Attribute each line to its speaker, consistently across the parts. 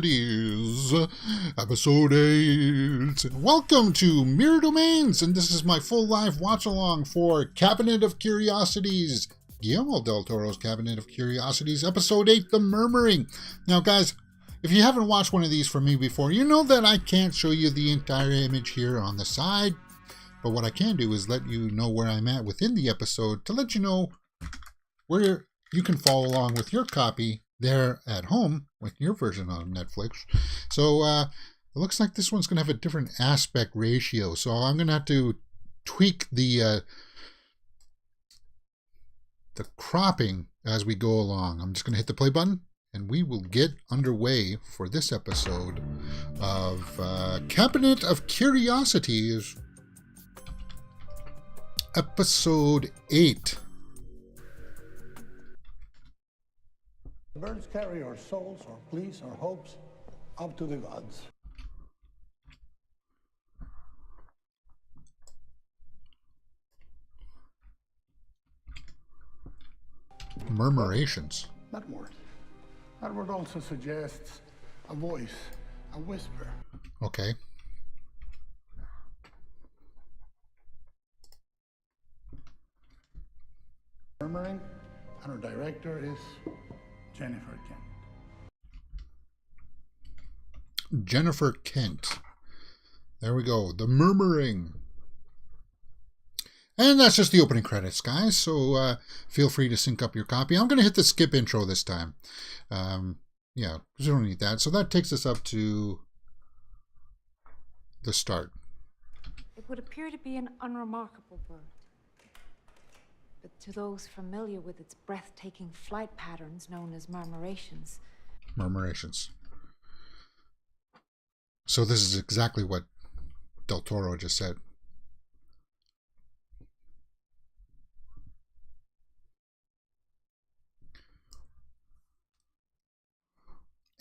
Speaker 1: Curiosities, episode 8. Welcome to Mirror Domains, and this is my full live watch along for Cabinet of Curiosities, Guillermo del Toro's Cabinet of Curiosities, episode 8, The Murmuring. Now, guys, if you haven't watched one of these from me before, you know that I can't show you the entire image here on the side, but what I can do is let you know where I'm at within the episode to let you know where you can follow along with your copy there at home with your version on Netflix. So it looks like this one's going to have a different aspect ratio. So I'm going to have to tweak the cropping as we go along. I'm just going to hit the play button and we will get underway for this episode of Cabinet of Curiosities, episode 8.
Speaker 2: Birds carry our souls, our pleas, our hopes up to the gods.
Speaker 1: Murmurations.
Speaker 2: That word. That word also suggests a voice, a whisper.
Speaker 1: Okay.
Speaker 2: Murmuring, and our director is Jennifer Kent.
Speaker 1: Jennifer Kent. There we go. The Murmuring. And that's just the opening credits, guys. So feel free to sync up your copy. I'm going to hit the skip intro this time. Yeah, because we don't need that. So that takes us up to the start.
Speaker 3: It would appear to be an unremarkable bird. But to those familiar with its breathtaking flight patterns known as murmurations.
Speaker 1: Murmurations. So this is exactly what Del Toro just said.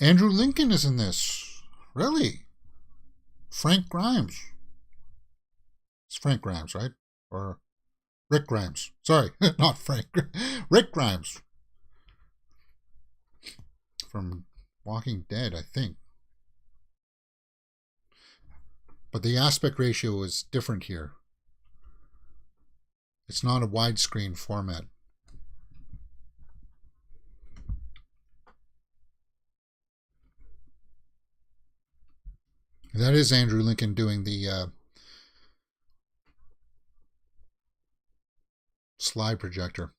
Speaker 1: Andrew Lincoln is in this. Really? Frank Grimes. It's Frank Grimes, right? Or Rick Grimes. Sorry, not Frank. Rick Grimes. From Walking Dead, I think. But the aspect ratio is different here. It's not a widescreen format. And that is Andrew Lincoln doing the slide projector.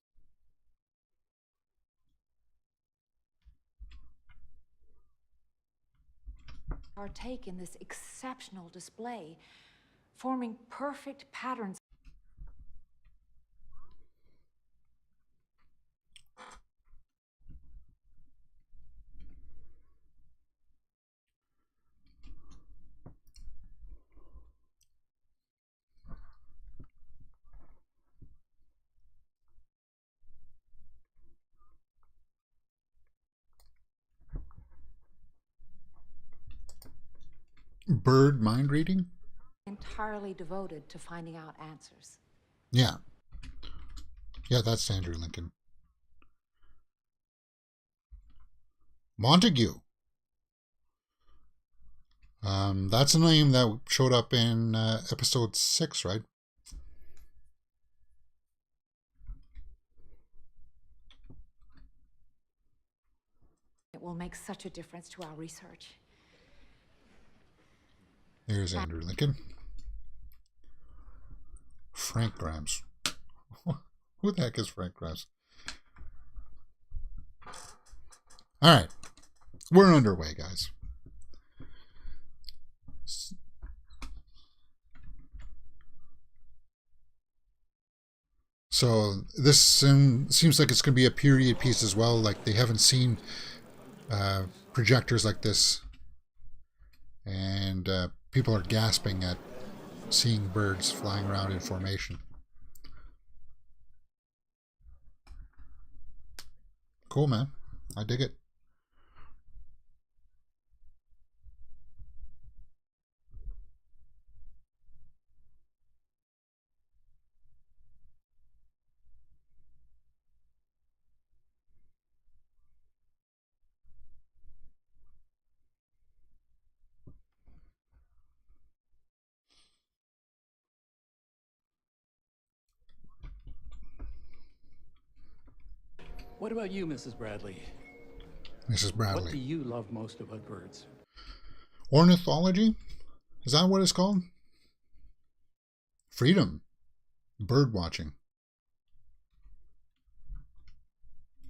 Speaker 3: Partake in this exceptional display, forming perfect patterns.
Speaker 1: Bird mind reading?
Speaker 3: Entirely devoted to finding out answers.
Speaker 1: Yeah. Yeah, that's Andrew Lincoln. Montague. That's a name that showed up in episode 6, right?
Speaker 3: It will make such a difference to our research.
Speaker 1: There's Andrew Lincoln. Frank Grimes. Who the heck is Frank Grimes? All right. We're underway, guys. So this seems like it's going to be a period piece as well. Like they haven't seen projectors like this. And people are gasping at seeing birds flying around in formation. Cool, man. I dig it.
Speaker 4: What about you, Mrs. Bradley?
Speaker 1: Mrs.
Speaker 4: What do
Speaker 1: Bradley.
Speaker 4: you love most about birds?
Speaker 1: Ornithology? Is that what it's called? Freedom. Bird watching.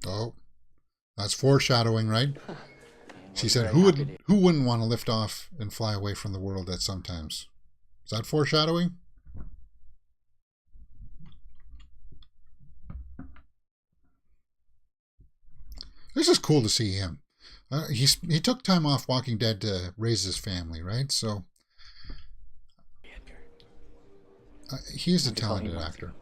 Speaker 1: Oh, that's foreshadowing, right? She said, who wouldn't want to lift off and fly away from the world at some times? Is that foreshadowing? This is cool to see him. He took time off Walking Dead to raise his family, right? So he is a talented actor.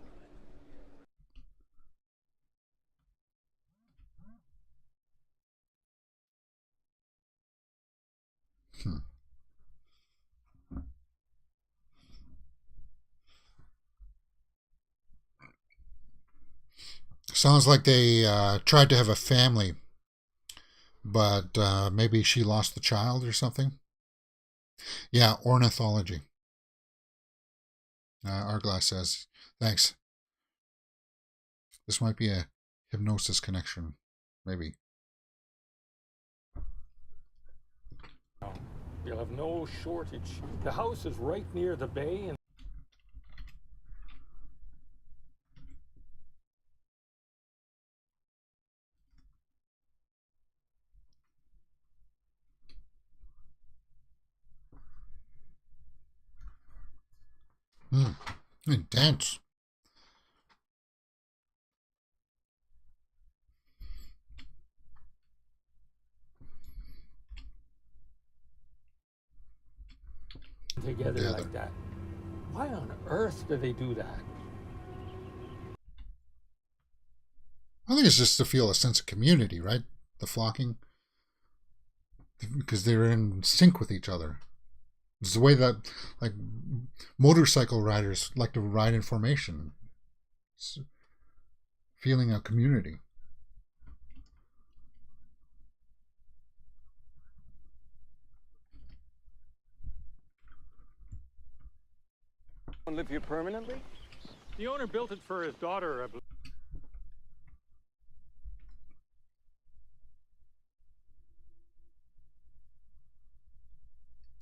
Speaker 1: Sounds like they tried to have a family, but maybe she lost the child or something. Yeah, ornithology. Arglass says, thanks. This might be a hypnosis connection, maybe.
Speaker 5: You'll have no shortage. The house is right near the bay and
Speaker 1: Intense.
Speaker 5: together like that. Why on earth do they do that?
Speaker 1: I think it's just to feel a sense of community, right? The flocking. Because they're in sync with each other. It's the way that, like, motorcycle riders like to ride in formation. It's feeling a community.
Speaker 5: Live here permanently? The owner built it for his daughter, I believe.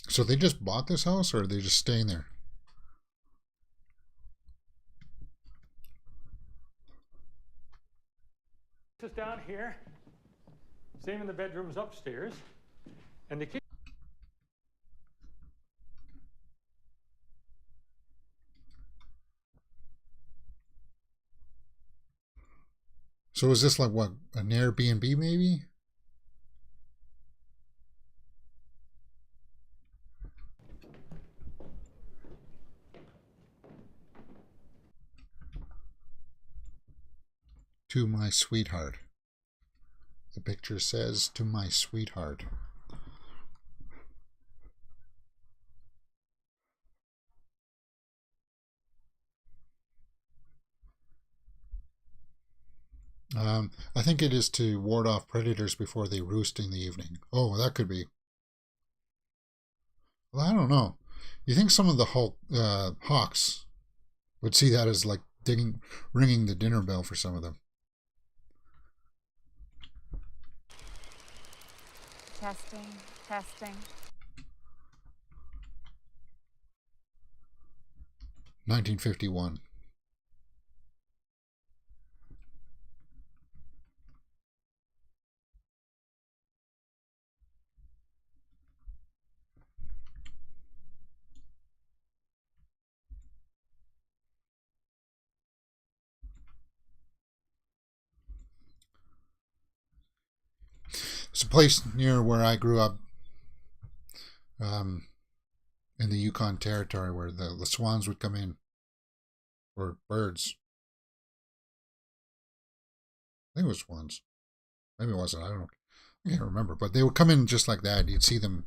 Speaker 1: So they just bought this house, or are they just staying there?
Speaker 5: This is down here. Same in the bedrooms upstairs. And the kitchen.
Speaker 1: So is this like what, an Airbnb maybe? To my sweetheart. The picture says, to my sweetheart. I think it is to ward off predators before they roost in the evening. Oh, that could be. Well, I don't know. You think some of the hawks would see that as like ringing the dinner bell for some of them?
Speaker 6: Testing, testing.
Speaker 1: 1951. It's a place near where I grew up, in the Yukon Territory, where the swans would come in, or birds. I think it was swans. Maybe it wasn't. I can't remember. But they would come in just like that. You'd see them.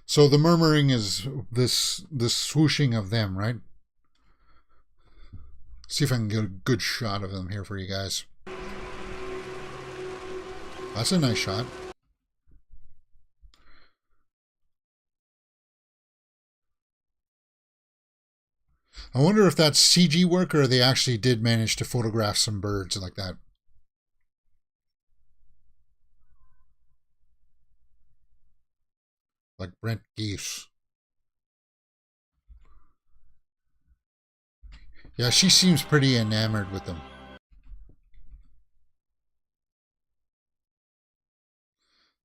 Speaker 1: So the murmuring is this swooshing of them, right? See if I can get a good shot of them here for you guys. That's a nice shot. I wonder if that's CG work or they actually did manage to photograph some birds like that. Like Brent Geese. Yeah, she seems pretty enamored with them.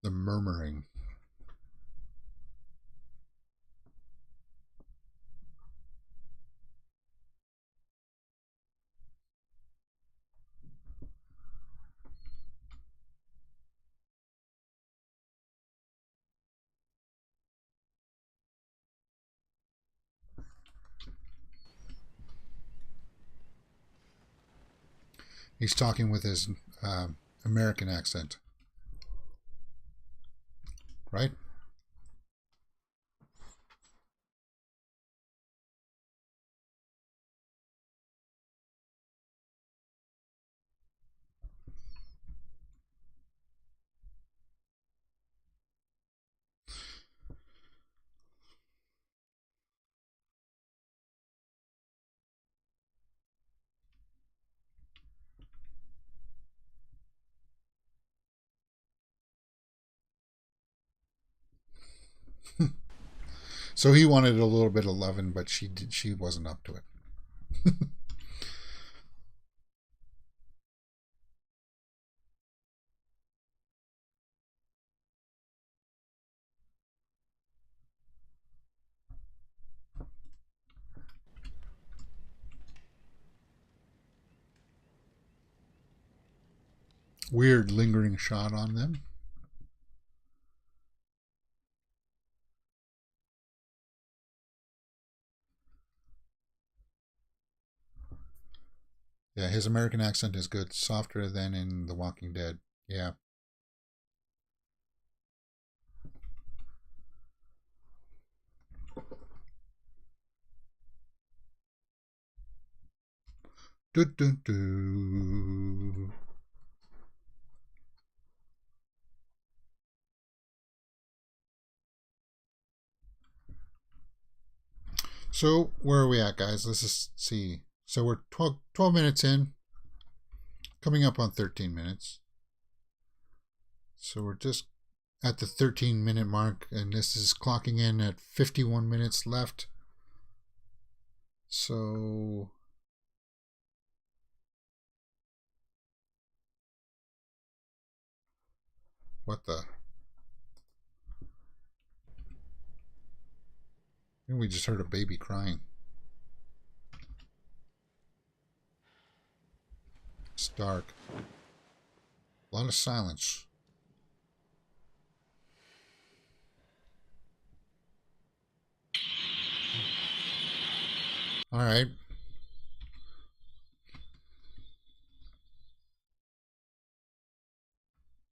Speaker 1: The Murmuring. He's talking with his American accent. Right? So he wanted a little bit of loving, but she wasn't up to it. Weird lingering shot on them. Yeah, his American accent is good. Softer than in The Walking Dead. Yeah. Do, do, do. So, where are we at, guys? Let's just see. So, we're 12 minutes in. Coming up on 13 minutes. So, we're just at the 13-minute mark, and this is clocking in at 51 minutes left. So, what the? I think we just heard a baby crying. It's dark. A lot of silence. All right.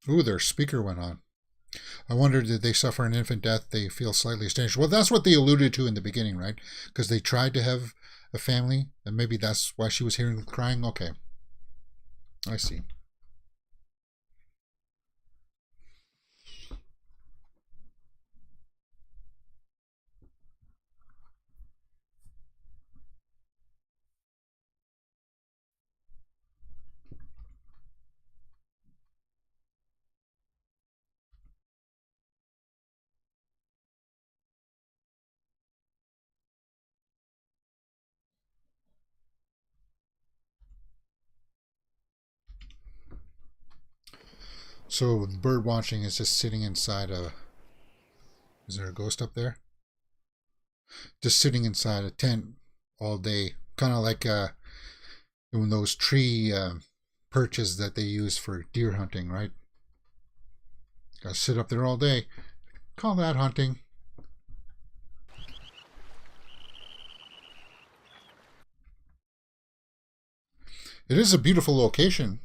Speaker 1: Ooh, their speaker went on. I wonder, did they suffer an infant death? They feel slightly estranged. Well, that's what they alluded to in the beginning, right? Because they tried to have a family, and maybe that's why she was hearing crying. Okay. I see. So bird watching is just sitting inside a... Is there a ghost up there? Just sitting inside a tent all day. Kind of like in those tree perches that they use for deer hunting, right? Gotta sit up there all day. Call that hunting. It is a beautiful location.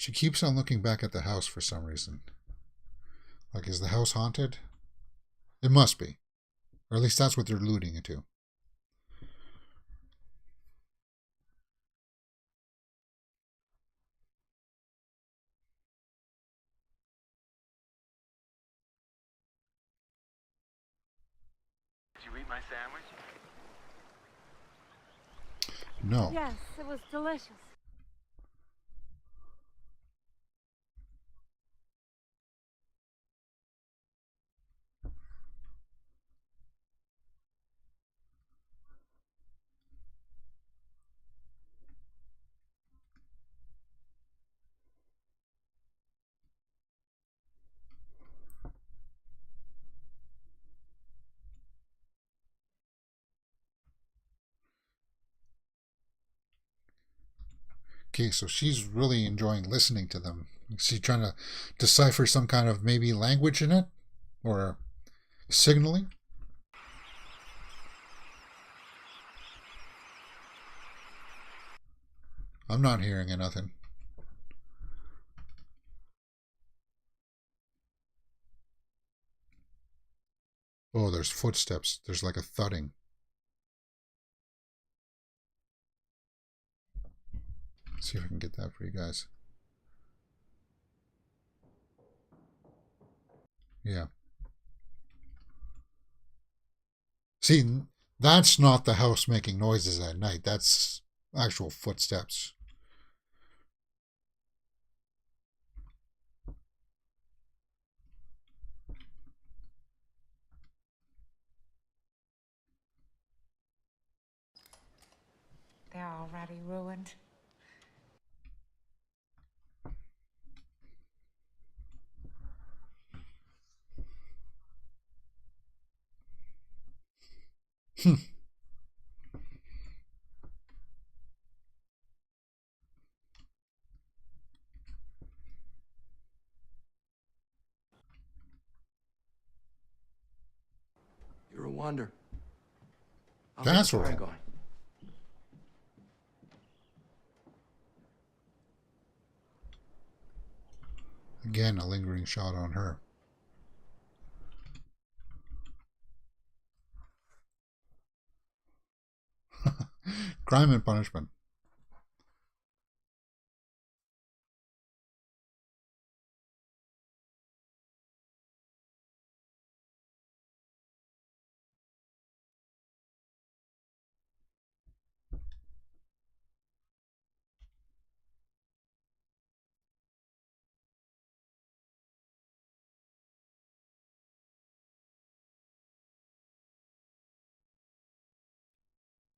Speaker 1: She keeps on looking back at the house for some reason. Like, is the house haunted? It must be. Or at least that's what they're alluding to.
Speaker 7: Did you eat my sandwich?
Speaker 1: No.
Speaker 6: Yes, it was delicious.
Speaker 1: Okay, so she's really enjoying listening to them. Is she trying to decipher some kind of maybe language in it? Or signaling? I'm not hearing nothing. Oh, there's footsteps. There's like a thudding. Let's see if I can get that for you guys. Yeah. See, that's not the house making noises at night. That's actual footsteps.
Speaker 3: They're already ruined.
Speaker 7: You're a wonder. I'll
Speaker 1: That's
Speaker 7: get the fire
Speaker 1: right.
Speaker 7: going.
Speaker 1: Again, a lingering shot on her. Crime and punishment.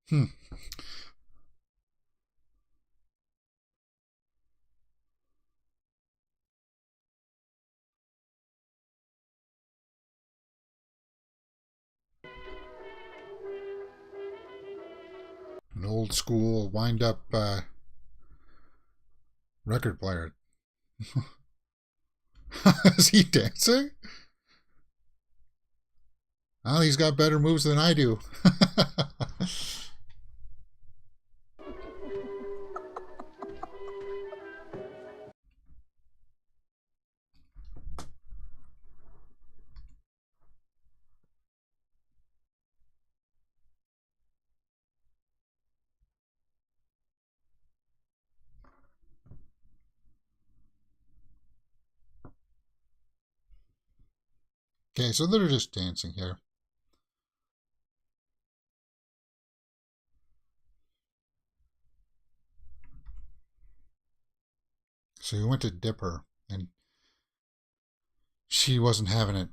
Speaker 1: Hmm. An old school wind up record player. Is he dancing? Well, he's got better moves than I do. Okay, so they're just dancing here. So he went to dip her, and she wasn't having it.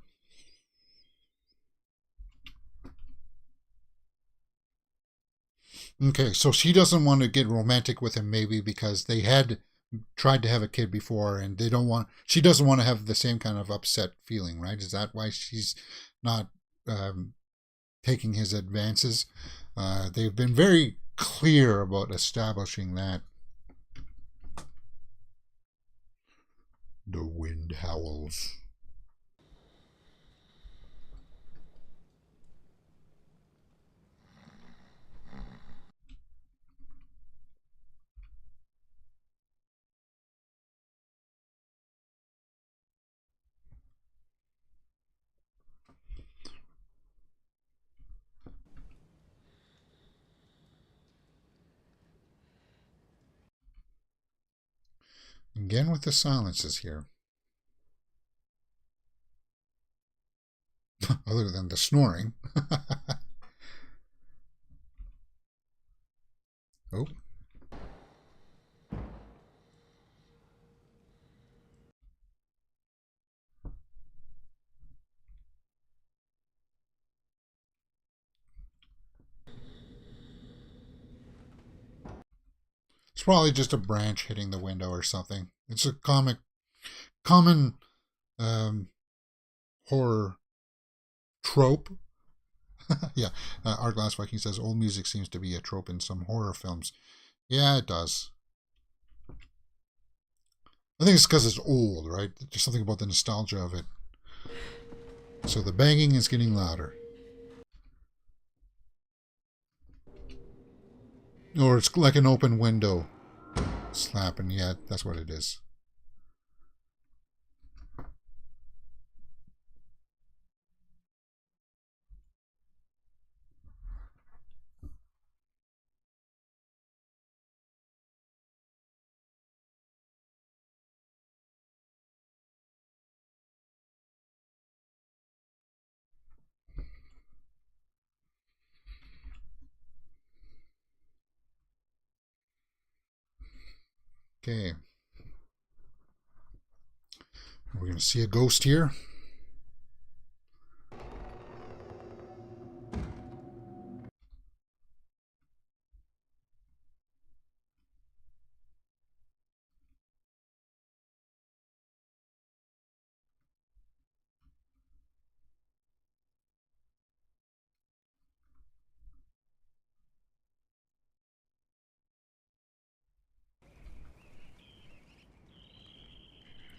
Speaker 1: Okay, so she doesn't want to get romantic with him, maybe because they had tried to have a kid before, and they don't want. She doesn't want to have the same kind of upset feeling, right? Is that why she's not taking his advances? They've been very clear about establishing that. The wind howls. Again with the silences here. Other than the snoring. Oh. It's probably just a branch hitting the window or something. It's a common horror trope. Yeah, Art Glass Viking says old music seems to be a trope in some horror films. Yeah, it does. I think it's because it's old, right? There's something about the nostalgia of it. So the banging is getting louder. Or it's like an open window slapping. Yeah, that's what it is. Okay. We're going to see a ghost here.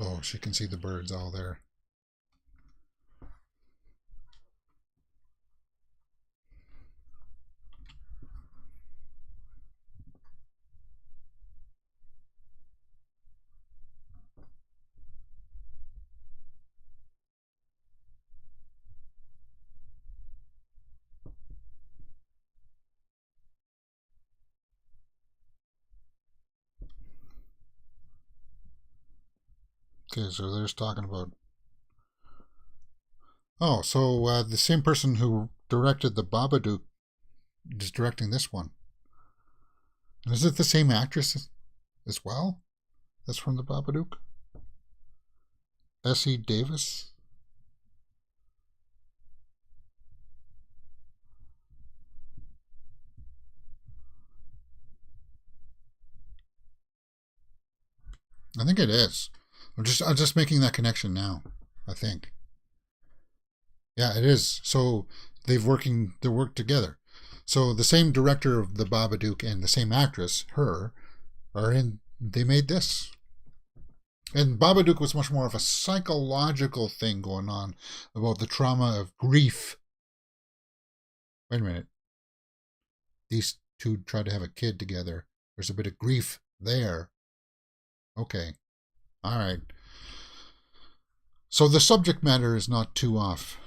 Speaker 1: Oh, she can see the birds all there. Okay, so there's talking about... Oh, so the same person who directed the Babadook is directing this one. And is it the same actress as well? That's from the Babadook? Essie Davis? I think it is. I'm just making that connection now, I think. Yeah, it is. So they worked together. So the same director of the Babadook and the same actress, her, they made this. And Babadook was much more of a psychological thing going on about the trauma of grief. Wait a minute. These two tried to have a kid together. There's a bit of grief there. Okay. All right. So the subject matter is not too off.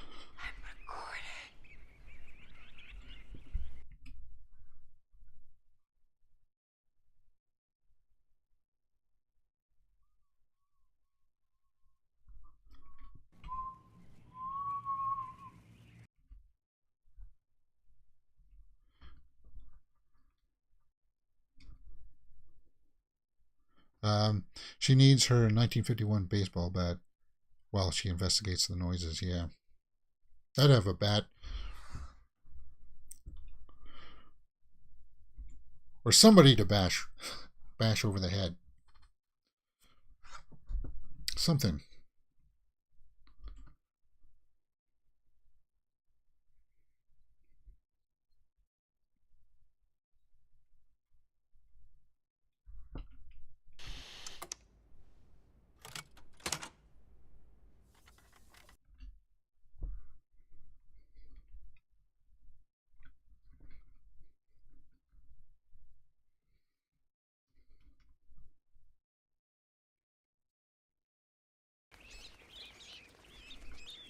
Speaker 1: She needs her 1951 baseball bat while she investigates the noises. Yeah. I'd have a bat. Or somebody to bash over the head. Something.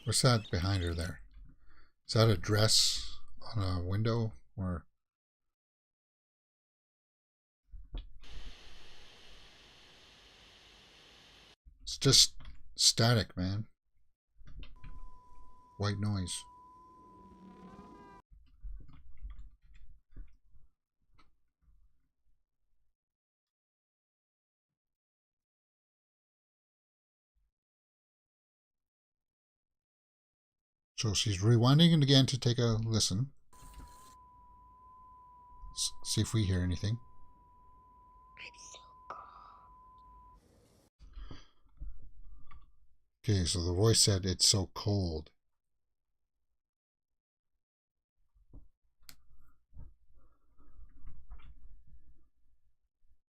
Speaker 1: What's that behind her there? Is that a dress on a window or... It's just static, man. White noise. So she's rewinding it again to take a listen. See if we hear anything. Okay, so the voice said it's so cold.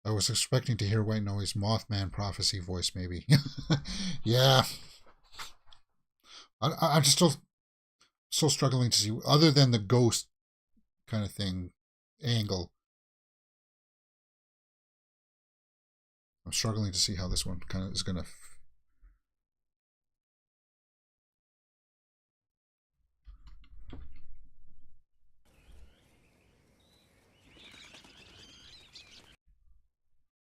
Speaker 1: I was expecting to hear White Noise Mothman prophecy voice, maybe. Yeah. I'm just still struggling to see, other than the ghost kind of thing angle. I'm struggling to see how this one kind of is going to.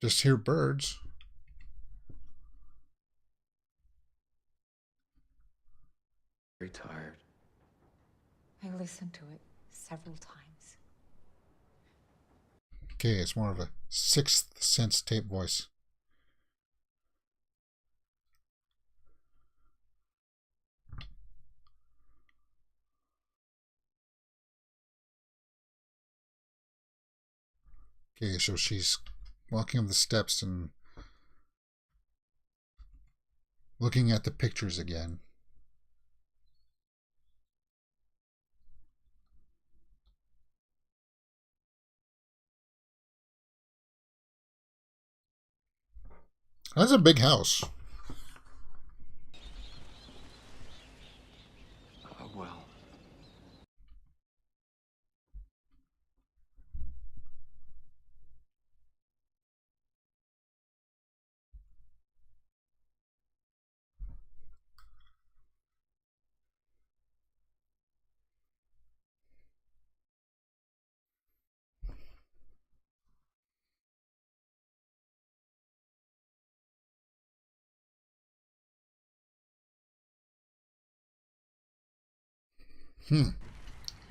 Speaker 1: Just hear birds.
Speaker 7: Very tired.
Speaker 3: I listened to it several times.
Speaker 1: Okay, it's more of a Sixth Sense tape voice. Okay, so she's walking up the steps and looking at the pictures again. That's a big house.
Speaker 7: Oh, well.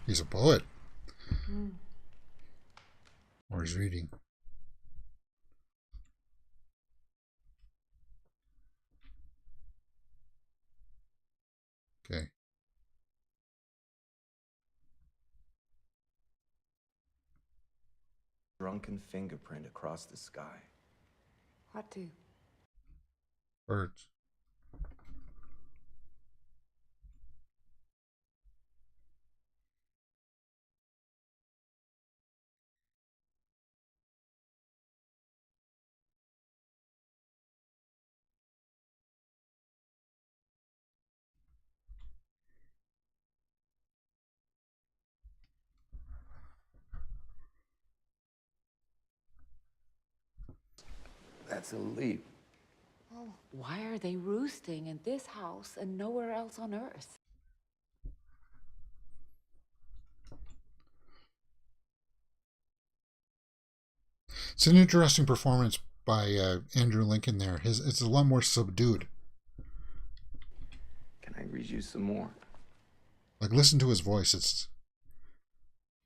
Speaker 1: He's a poet.
Speaker 3: Mm.
Speaker 1: Or he's reading. Okay.
Speaker 7: Drunken fingerprint across the sky.
Speaker 3: What do?
Speaker 1: Birds.
Speaker 7: That's a leap.
Speaker 3: Well, why are they roosting in this house and nowhere else on Earth?
Speaker 1: It's an interesting performance by Andrew Lincoln there. It's a lot more subdued.
Speaker 7: Can I read you some more?
Speaker 1: Like, listen to his voice.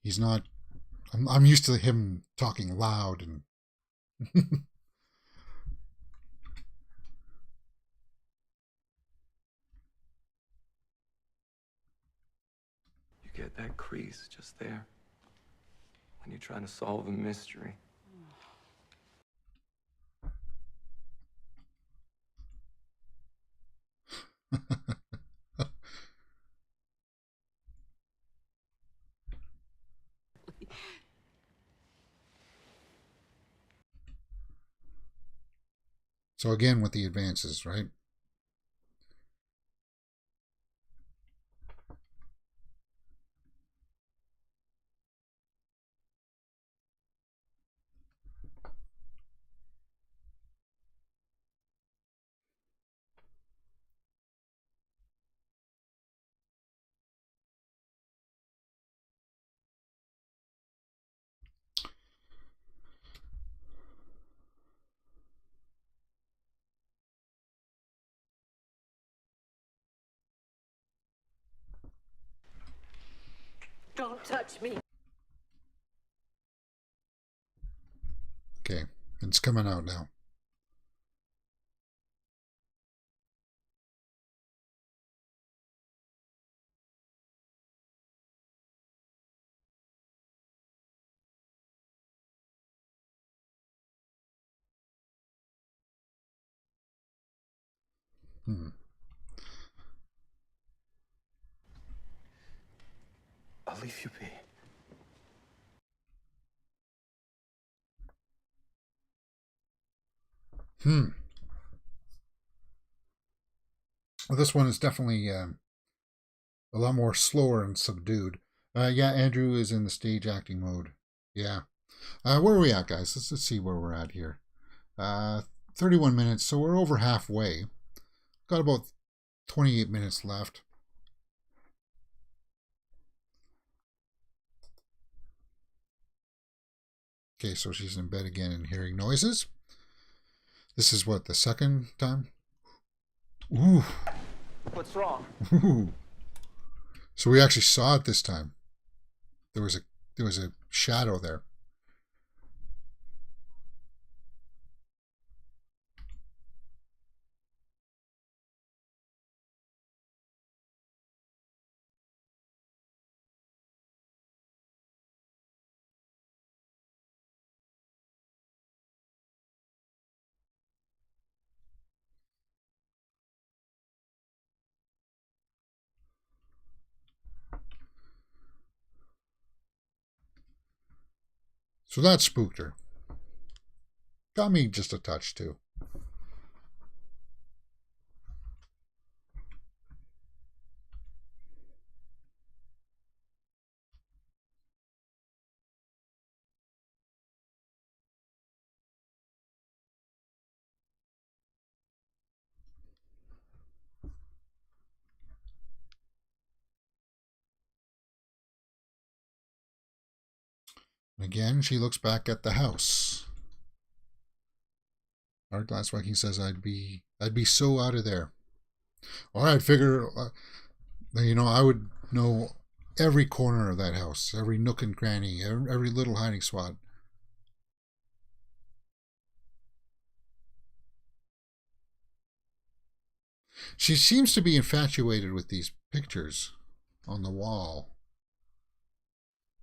Speaker 1: He's not. I'm used to him talking loud and.
Speaker 7: You get that crease just there when you're trying to solve a mystery.
Speaker 1: So again, with the advances, right?
Speaker 8: Don't touch me.
Speaker 1: Okay, it's coming out now.
Speaker 7: I'll leave you be.
Speaker 1: Well, this one is definitely a lot more slower and subdued. Yeah, Andrew is in the stage acting mode. Yeah. Where are we at, guys? Let's see where we're at here. 31 minutes, so we're over halfway. Got about 28 minutes left. Okay, so she's in bed again and hearing noises. This is what, the second time? Ooh.
Speaker 7: What's wrong?
Speaker 1: Ooh. So we actually saw it this time. There was a shadow there. So that spooked her. Got me just a touch too. Again, she looks back at the house. Art Glasswacking says, I'd be so out of there. Or I'd figure, I would know every corner of that house, every nook and cranny, every little hiding spot. She seems to be infatuated with these pictures on the wall.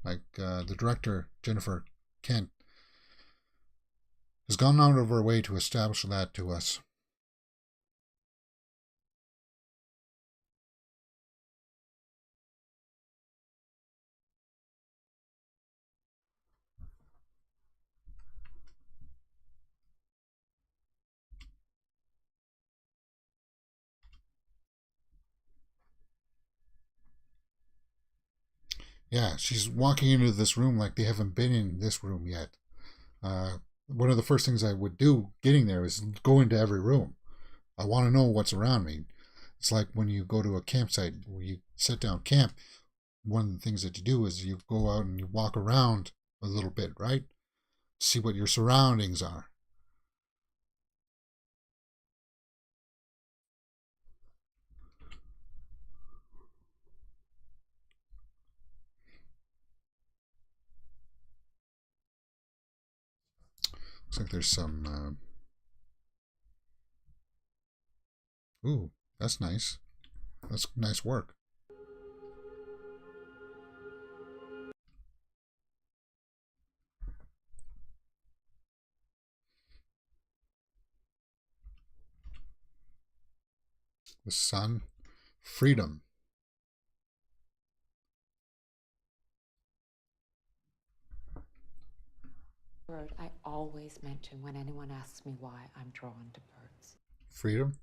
Speaker 1: Like the director, Jennifer Kent, has gone out of her way to establish that to us. Yeah, she's walking into this room like they haven't been in this room yet. One of the first things I would do getting there is go into every room. I want to know what's around me. It's like when you go to a campsite where you sit down camp, one of the things that you do is you go out and you walk around a little bit, right? See what your surroundings are. Looks like there's some... Ooh, that's nice. That's nice work. The sun. Freedom.
Speaker 3: Bird I always mention when anyone asks me why I'm drawn to birds.
Speaker 1: Freedom.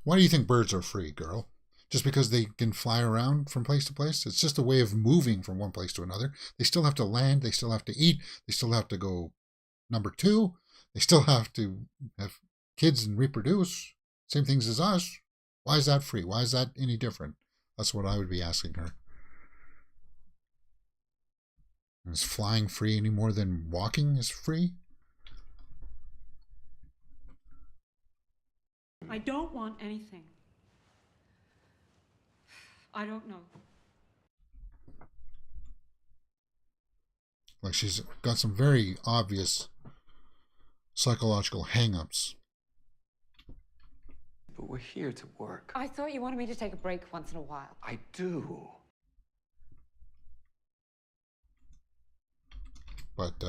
Speaker 1: Why do you think birds are free, girl? Just because they can fly around from place to place? It's just a way of moving from one place to another. They still have to land. They still have to eat. They still have to go number two. They still have to have kids and reproduce. Same things as us. Why is that free? Why is that any different? That's what I would be asking her. Is flying free any more than walking is free?
Speaker 8: I don't want anything. I don't know.
Speaker 1: Like she's got some very obvious psychological hang-ups.
Speaker 7: But we're here to work.
Speaker 3: I thought you wanted me to take a break once in a while.
Speaker 7: I do.
Speaker 1: But,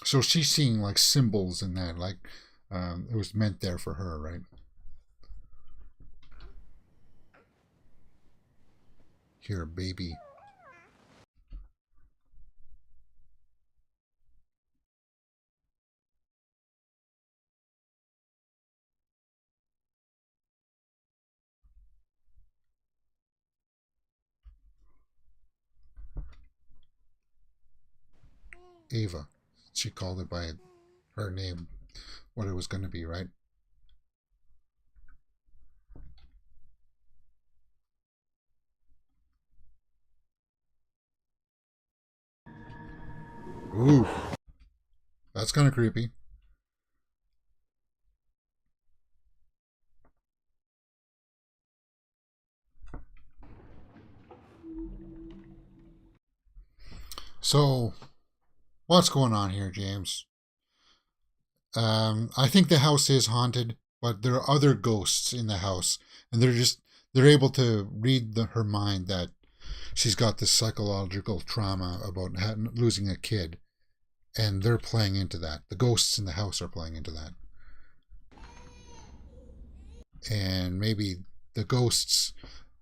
Speaker 1: so she's seeing like symbols in that, like it was meant there for her, right? Here, baby. Ava. She called it by her name, what it was going to be, right? Ooh. That's kind of creepy. So, what's going on here, James? I think the house is haunted, but there are other ghosts in the house, and they're able to read her mind that she's got this psychological trauma about losing a kid, and they're playing into that. The ghosts in the house are playing into that, and maybe the ghost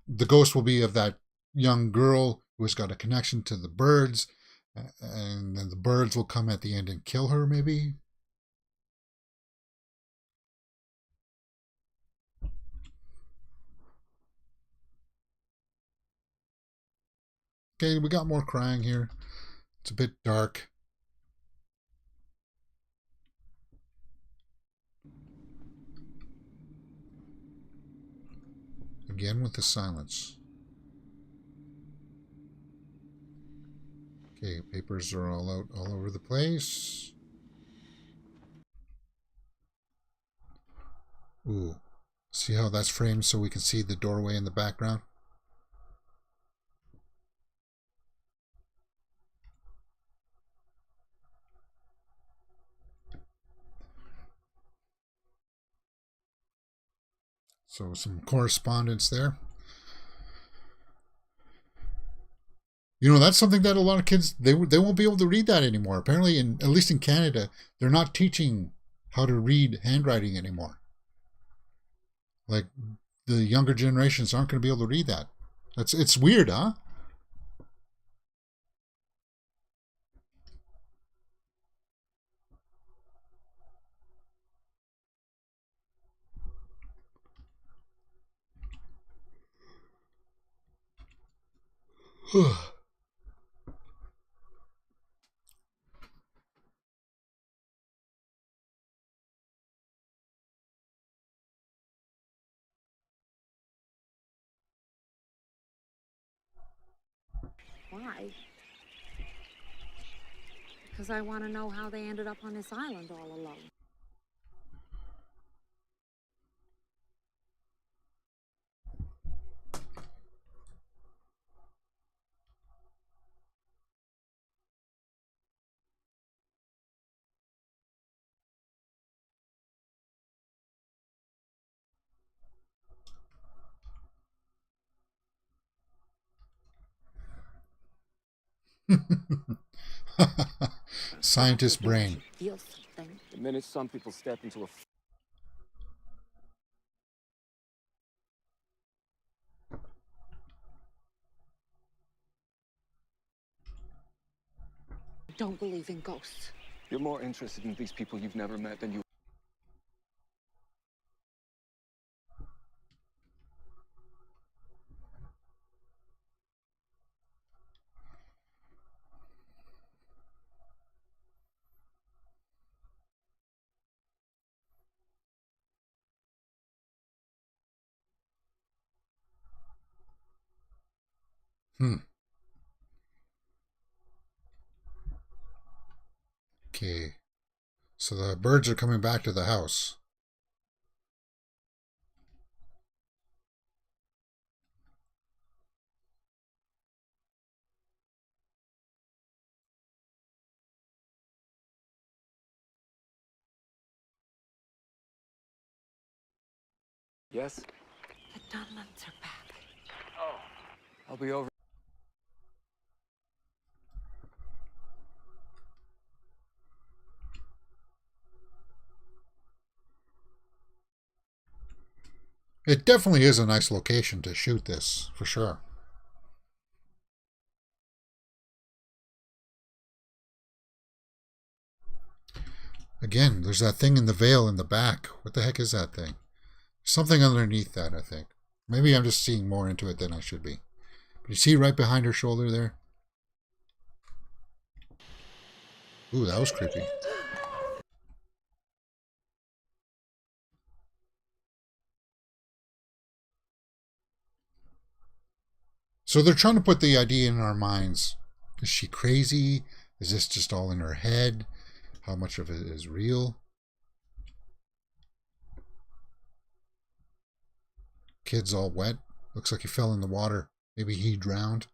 Speaker 1: will be of that young girl who has got a connection to the birds, and then the birds will come at the end and kill her, maybe. Okay, we got more crying here. It's a bit dark. Again with the silence. Okay, papers are all out all over the place. Ooh. See how that's framed so we can see the doorway in the background? So some correspondence there. You know, that's something that a lot of kids, they won't be able to read that anymore. Apparently, at least in Canada, they're not teaching how to read handwriting anymore. Like, the younger generations aren't going to be able to read that. It's weird, huh?
Speaker 3: Why? Because I want to know how they ended up on this island all alone.
Speaker 1: Scientist brain.
Speaker 3: Feel something.
Speaker 7: The minute some people step into a
Speaker 9: don't believe in ghosts.
Speaker 7: You're more interested in these people you've never met than you...
Speaker 1: Okay. So the birds are coming back to the house.
Speaker 7: Yes?
Speaker 3: The Dunlans are back.
Speaker 7: Oh. I'll be over.
Speaker 1: It definitely is a nice location to shoot this, for sure. Again, there's that thing in the veil in the back. What the heck is that thing? Something underneath that, I think. Maybe I'm just seeing more into it than I should be. But you see right behind her shoulder there? Ooh, that was creepy. So they're trying to put the idea in our minds. Is she crazy? Is this just all in her head? How much of it is real? Kid's all wet. Looks like he fell in the water. Maybe he drowned.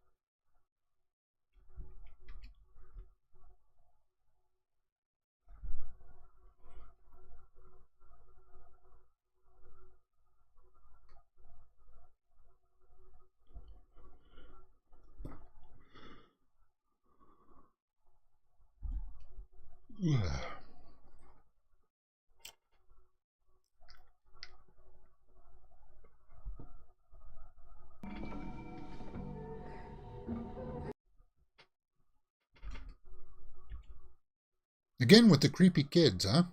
Speaker 1: Again with the creepy kids, huh?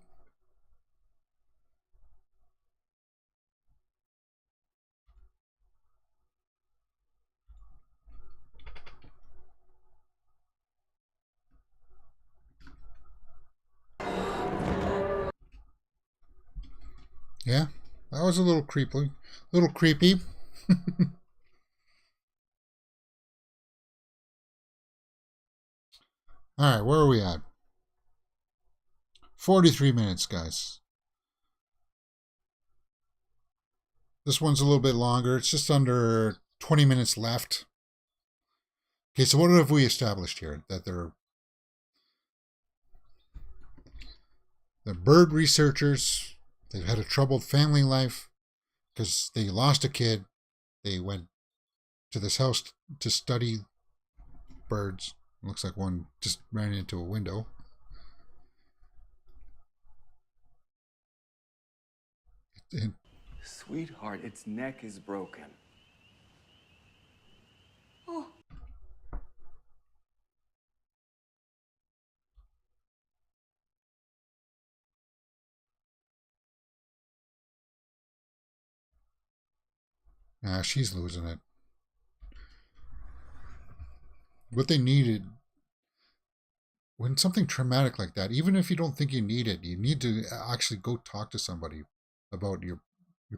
Speaker 1: Yeah, that was a little creepy. Little creepy. Alright, where are we at? 43 minutes, guys. This one's a little bit longer. It's just under 20 minutes left. Okay, so what have we established here? That they're bird researchers. They've had a troubled family life because they lost a kid. They went to this house to study birds. Looks like one just ran into a window. And
Speaker 7: Sweetheart, its neck is broken.
Speaker 8: Oh,
Speaker 1: she's losing it. What they needed, when something traumatic like that, even if you don't think you need it, you need to actually go talk to somebody about your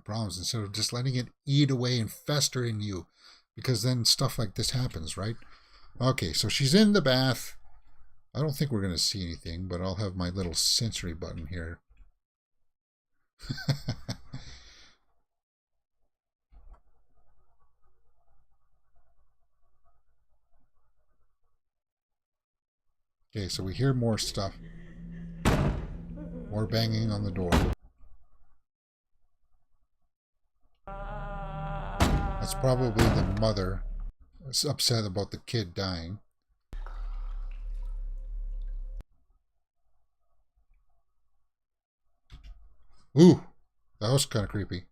Speaker 1: problems instead of just letting it eat away and fester in you, because then stuff like this happens, right? Okay, so she's in the bath. I don't think we're going to see anything, but I'll have my little sensory button here. Okay, so we hear more stuff. More banging on the door. That's probably the mother upset about the kid dying. Ooh, that was kind of creepy.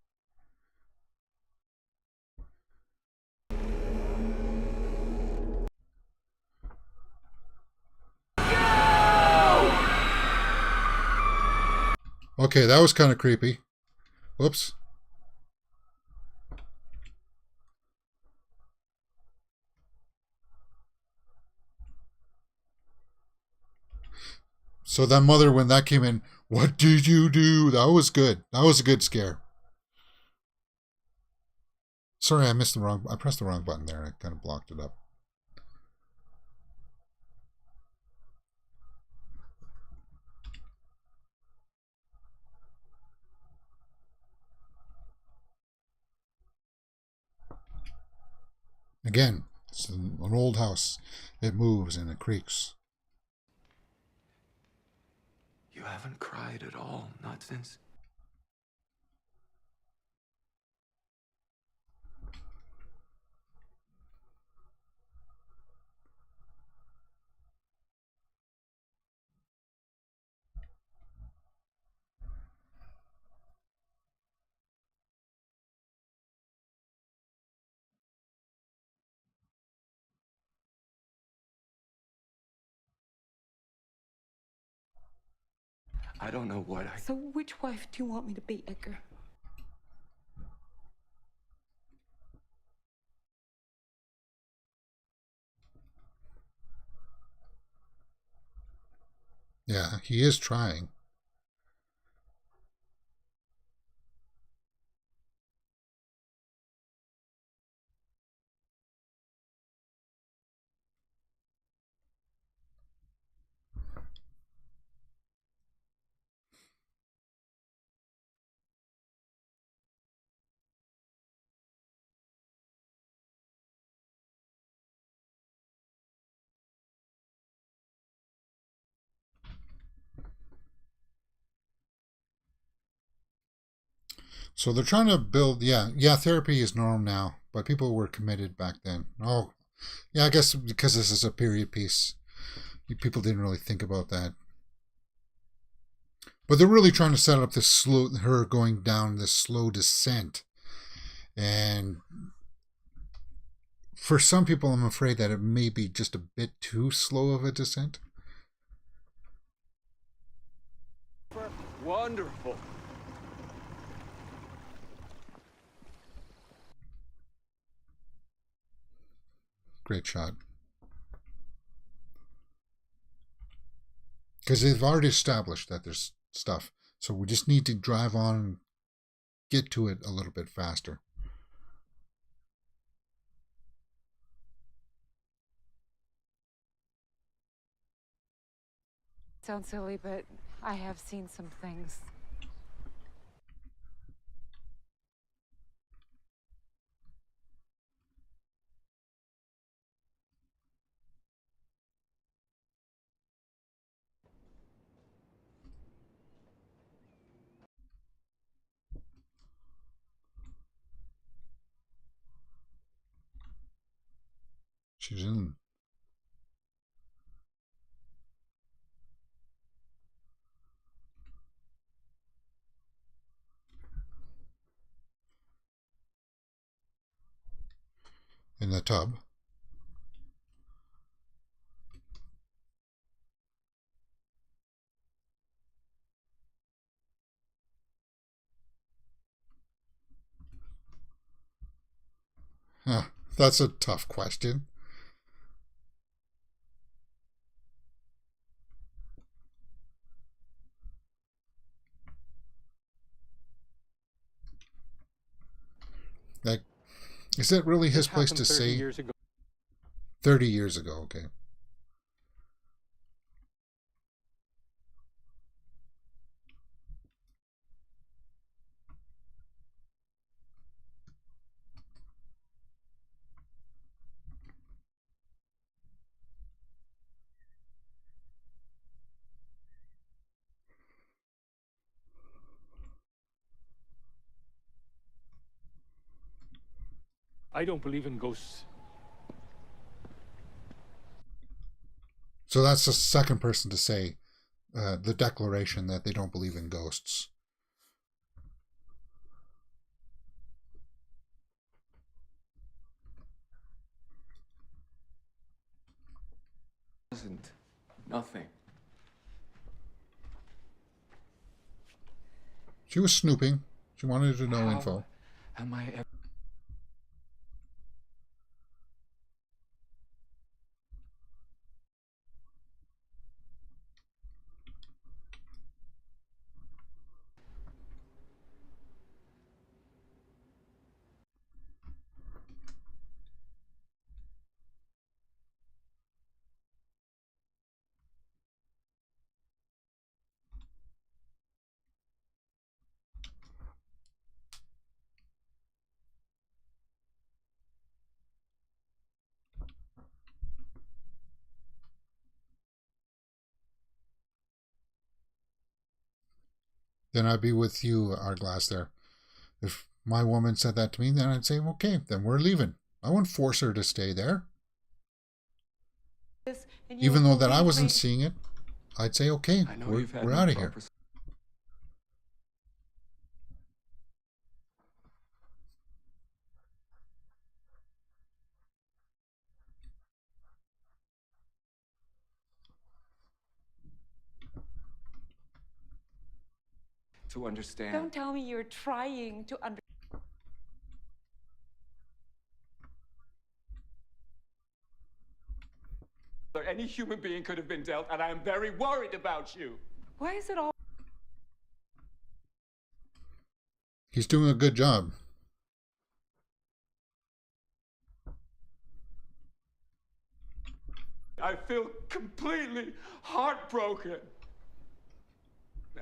Speaker 1: Okay, that was kind of creepy. Whoops. So that mother, when that came in, what did you do? That was good. That was a good scare. Sorry, I pressed the wrong button there. I kind of blocked it up. Again, it's an old house. It moves and it creaks.
Speaker 7: You haven't cried at all, not since. I don't know what I...
Speaker 8: So which wife do you want me to be, Edgar?
Speaker 1: Yeah, he is trying. So they're trying to build, yeah, therapy is normal now, but people were committed back then. Oh, yeah, I guess because this is a period piece, people didn't really think about that. But they're really trying to set up her going down this slow descent. And for some people, I'm afraid that it may be just a bit too slow of a descent.
Speaker 7: Wonderful.
Speaker 1: Great shot. Because they've already established that there's stuff. So we just need to drive on and get to it a little bit faster.
Speaker 6: Sounds silly, but I have seen some things.
Speaker 1: She's in. In the tub. Huh, that's a tough question. Like, is that really his place to
Speaker 5: 30
Speaker 1: say?
Speaker 5: years ago.
Speaker 1: 30 years ago, okay.
Speaker 5: I don't believe in ghosts.
Speaker 1: So that's the second person to say the declaration that they don't believe in ghosts.
Speaker 7: Wasn't nothing.
Speaker 1: She was snooping. She wanted to know info.
Speaker 7: Am I ever...
Speaker 1: Then I'd be with you, Hourglass, there. If my woman said that to me, then I'd say, okay, then we're leaving. I wouldn't force her to stay there. Even though that I wasn't seeing it, I'd say, okay, we're out of here.
Speaker 7: To understand.
Speaker 8: Don't tell me you're trying to understand.
Speaker 7: Any human being could have been dealt, and I am very worried about you.
Speaker 8: Why is it all?
Speaker 1: He's doing a good job.
Speaker 7: I feel completely heartbroken.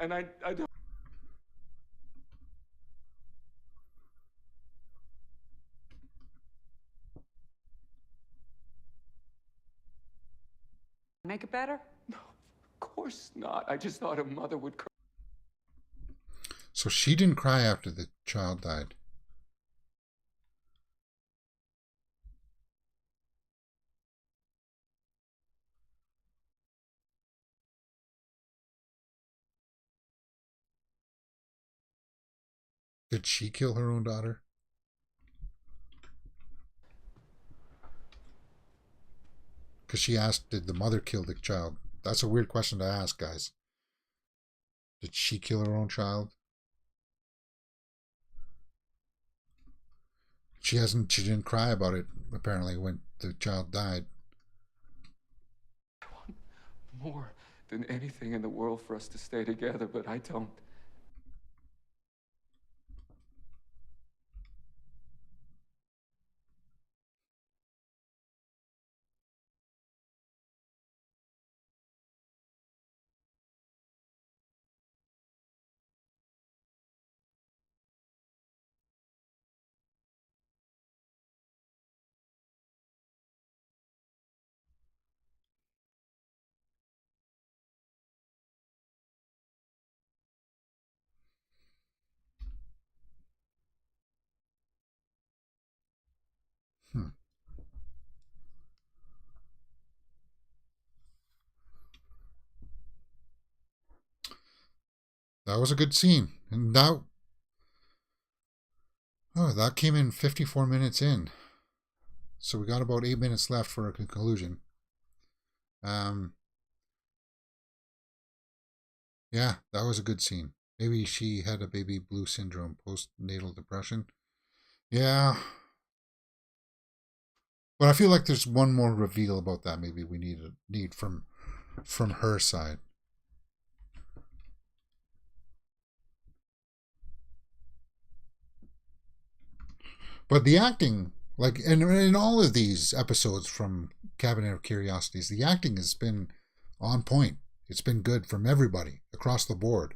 Speaker 7: And I don't...
Speaker 8: Make it better?
Speaker 7: No, of course not. I just thought a mother would cry.
Speaker 1: So she didn't cry after the child died. Did she kill her own daughter? Because she asked, did the mother kill the child? That's a weird question to ask, guys. Did she kill her own child? She didn't cry about it, apparently, when the child died.
Speaker 7: I want more than anything in the world for us to stay together, but I don't.
Speaker 1: That was a good scene. And that came in 54 minutes in. So we got about 8 minutes left for a conclusion. Yeah, that was a good scene. Maybe she had a baby blue syndrome, postnatal depression. Yeah. But I feel like there's one more reveal about that maybe we need from her side. But the acting, like in all of these episodes from Cabinet of Curiosities, the acting has been on point. It's been good from everybody across the board.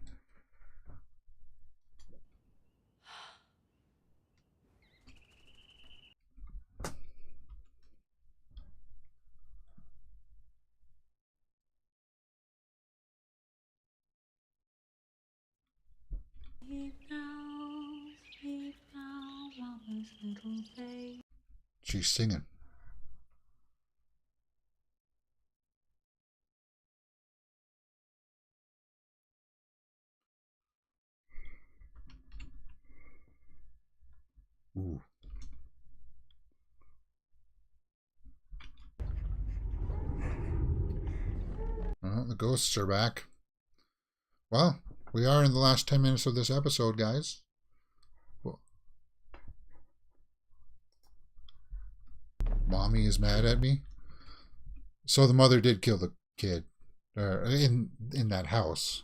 Speaker 1: She's singing. Ooh. Well, the ghosts are back. Well, We are in the last 10 minutes of this episode, guys. Well, Mommy is mad at me. So the mother did kill the kid in that house.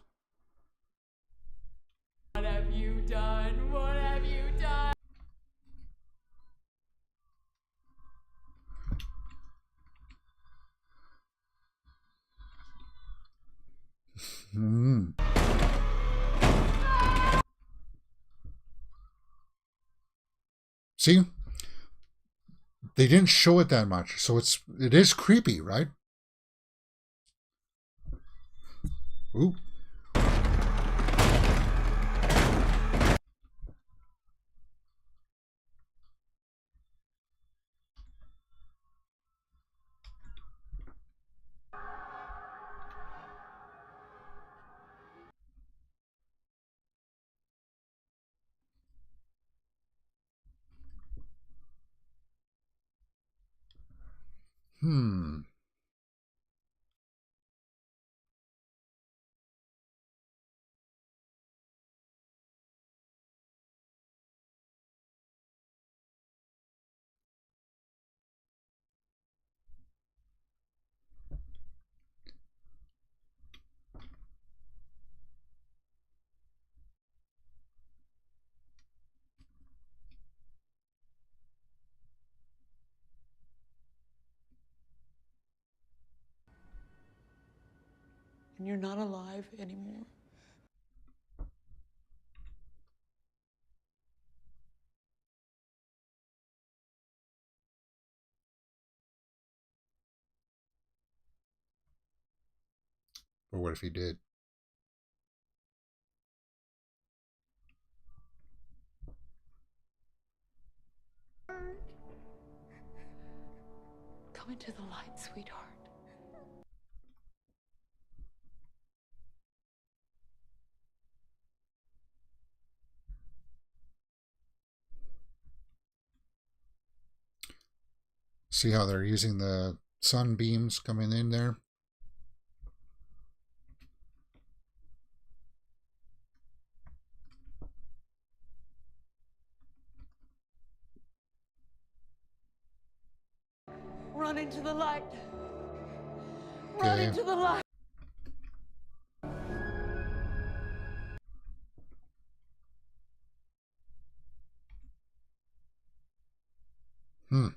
Speaker 8: What have you done? What have you done?
Speaker 1: Mm. See? They didn't show it that much, so it is creepy, right? Ooh. Hmm.
Speaker 8: And you're not alive anymore.
Speaker 1: But what if he did?
Speaker 8: Come into the light, sweetheart.
Speaker 1: See how they're using the sunbeams coming in there?
Speaker 8: Run into the light. Run
Speaker 1: Okay.
Speaker 8: into the light.
Speaker 1: Hmm.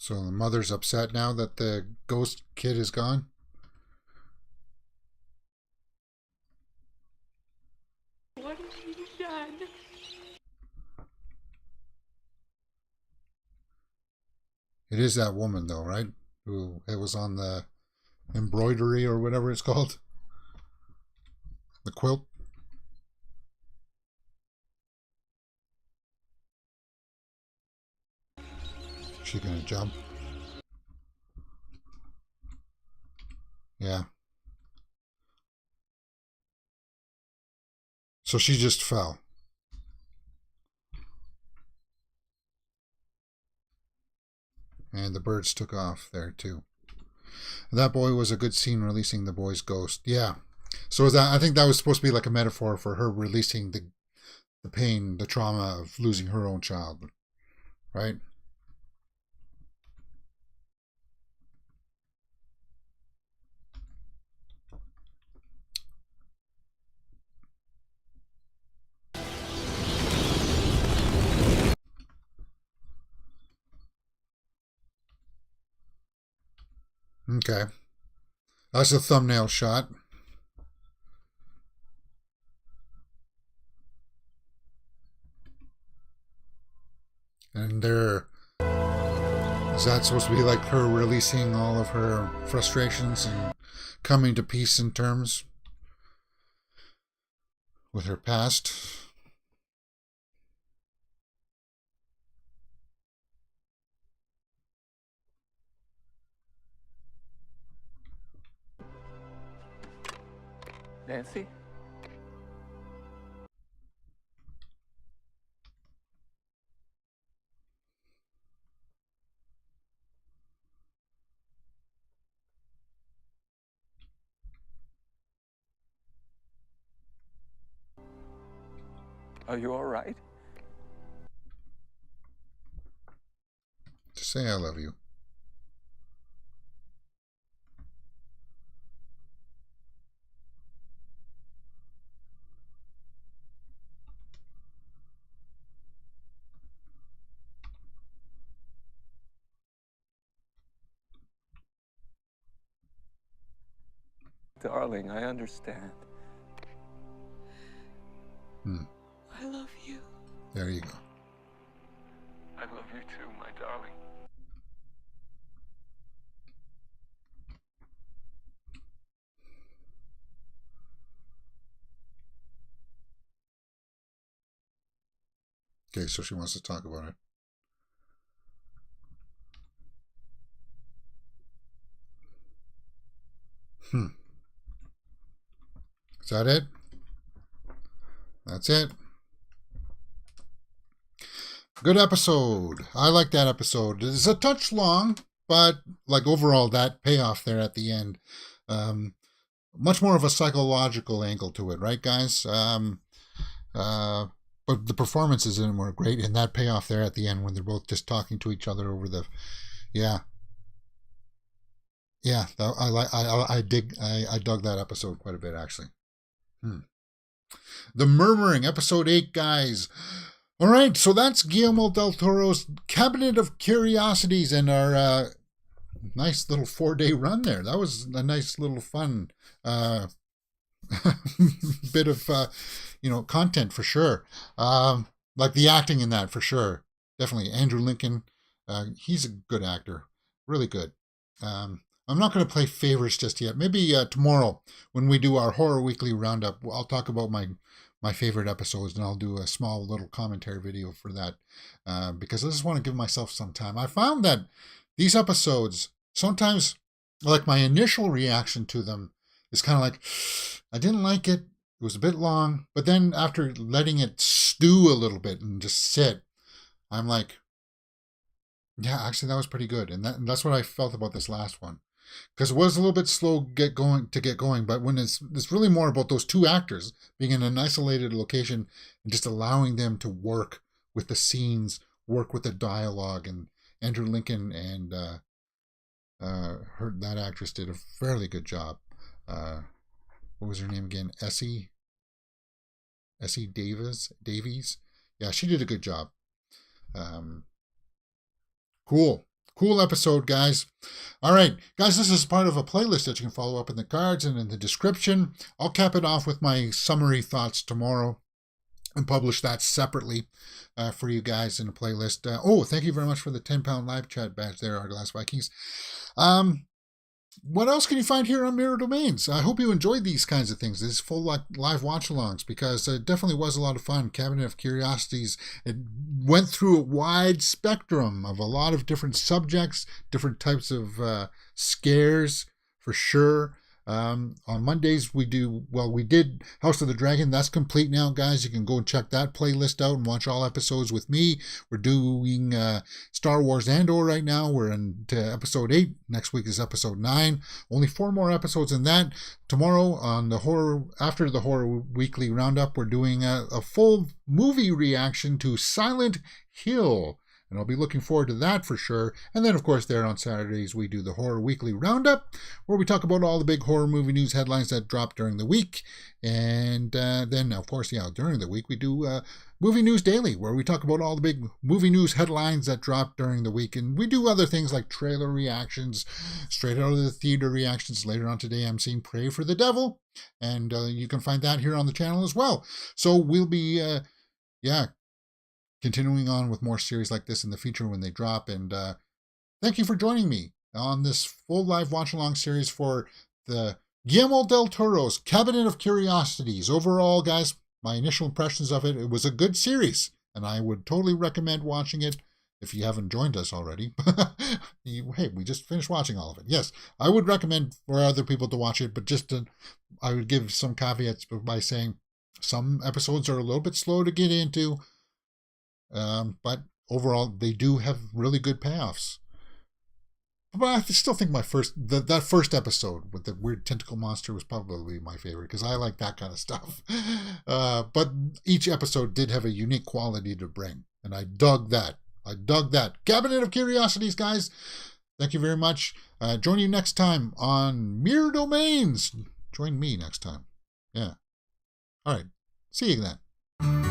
Speaker 1: So the mother's upset now that the ghost kid is gone?
Speaker 8: What have you done?
Speaker 1: It is that woman, though, right? Who it was on the embroidery or whatever it's called. The quilt. She gonna jump? Yeah. So she just fell. And the birds took off there too. That boy was a good scene releasing the boy's ghost. Yeah. So is that, I think that was supposed to be like a metaphor for her releasing the pain, the trauma of losing her own child. Right? Okay. That's a thumbnail shot. And is that supposed to be like her releasing all of her frustrations and coming to peace in terms with her past?
Speaker 7: Nancy? Are you all right?
Speaker 1: Just say I love you.
Speaker 7: Darling, I understand.
Speaker 8: I love you.
Speaker 1: There you go.
Speaker 7: I love you too, my darling.
Speaker 1: Okay, so she wants to talk about it. Is that it? That's it. Good episode. I like that episode. It's a touch long, but like overall, that payoff there at the end, much more of a psychological angle to it, right, guys? But the performances in it were great, and that payoff there at the end when they're both just talking to each other over the, yeah. I dug that episode quite a bit, actually. The Murmuring, episode 8, guys. All right, so that's Guillermo del Toro's Cabinet of Curiosities and our nice little 4-day run there. That was a nice little fun bit of content for sure. Like the acting in that for sure. Definitely Andrew Lincoln. He's a good actor, really good. I'm not going to play favorites just yet. Maybe tomorrow when we do our Horror Weekly Roundup, I'll talk about my favorite episodes, and I'll do a small little commentary video for that because I just want to give myself some time. I found that these episodes, sometimes, like my initial reaction to them is kind of like, I didn't like it. It was a bit long. But then after letting it stew a little bit and just sit, I'm like, yeah, actually that was pretty good. And that's what I felt about this last one. Because it was a little bit slow to get going, but when it's really more about those two actors being in an isolated location and just allowing them to work with the scenes, work with the dialogue, and Andrew Lincoln and that actress did a fairly good job. What was her name again? Essie Davies. Yeah, she did a good job. Cool episode, guys. All right, guys, this is part of a playlist that you can follow up in the cards and in the description. I'll cap it off with my summary thoughts tomorrow and publish that separately for you guys in a playlist. Thank you very much for the 10-pound live chat badge there, Our Glass Vikings. What else can you find here on Mirror Domains? I hope you enjoyed these kinds of things, these full live watch-alongs, because it definitely was a lot of fun. Cabinet of Curiosities, it went through a wide spectrum of a lot of different subjects, different types of scares, for sure. On Mondays, we did House of the Dragon. That's complete now, guys. You can go and check that playlist out and watch all episodes with me. We're doing Star Wars Andor right now. We're into episode 8. Next week is episode 9. Only 4 more episodes in that. Tomorrow, after the Horror Weekly Roundup, we're doing a full movie reaction to Silent Hill. And I'll be looking forward to that for sure. And then, of course, there on Saturdays, we do the Horror Weekly Roundup, where we talk about all the big horror movie news headlines that drop during the week. And then, of course, during the week, we do Movie News Daily, where we talk about all the big movie news headlines that drop during the week. And we do other things like trailer reactions, straight out of the theater reactions. Later on today, I'm seeing Pray for the Devil. And you can find that here on the channel as well. So we'll be, continuing on with more series like this in the future when they drop. And thank you for joining me on this full live watch-along series for the Guillermo del Toro's Cabinet of Curiosities. Overall, guys, my initial impressions of it was a good series, and I would totally recommend watching it. if you haven't joined us already. Hey, we just finished watching all of it. Yes, I would recommend for other people to watch it, but I would give some caveats by saying some episodes are a little bit slow to get into, but overall they do have really good payoffs. But I still think that first episode with the weird tentacle monster was probably my favorite, because I like that kind of stuff. But each episode did have a unique quality to bring, and I dug that. Cabinet of Curiosities, guys. Thank you very much. Join you next time on Mirror Domains. Join me next time. Yeah. All right. See you then.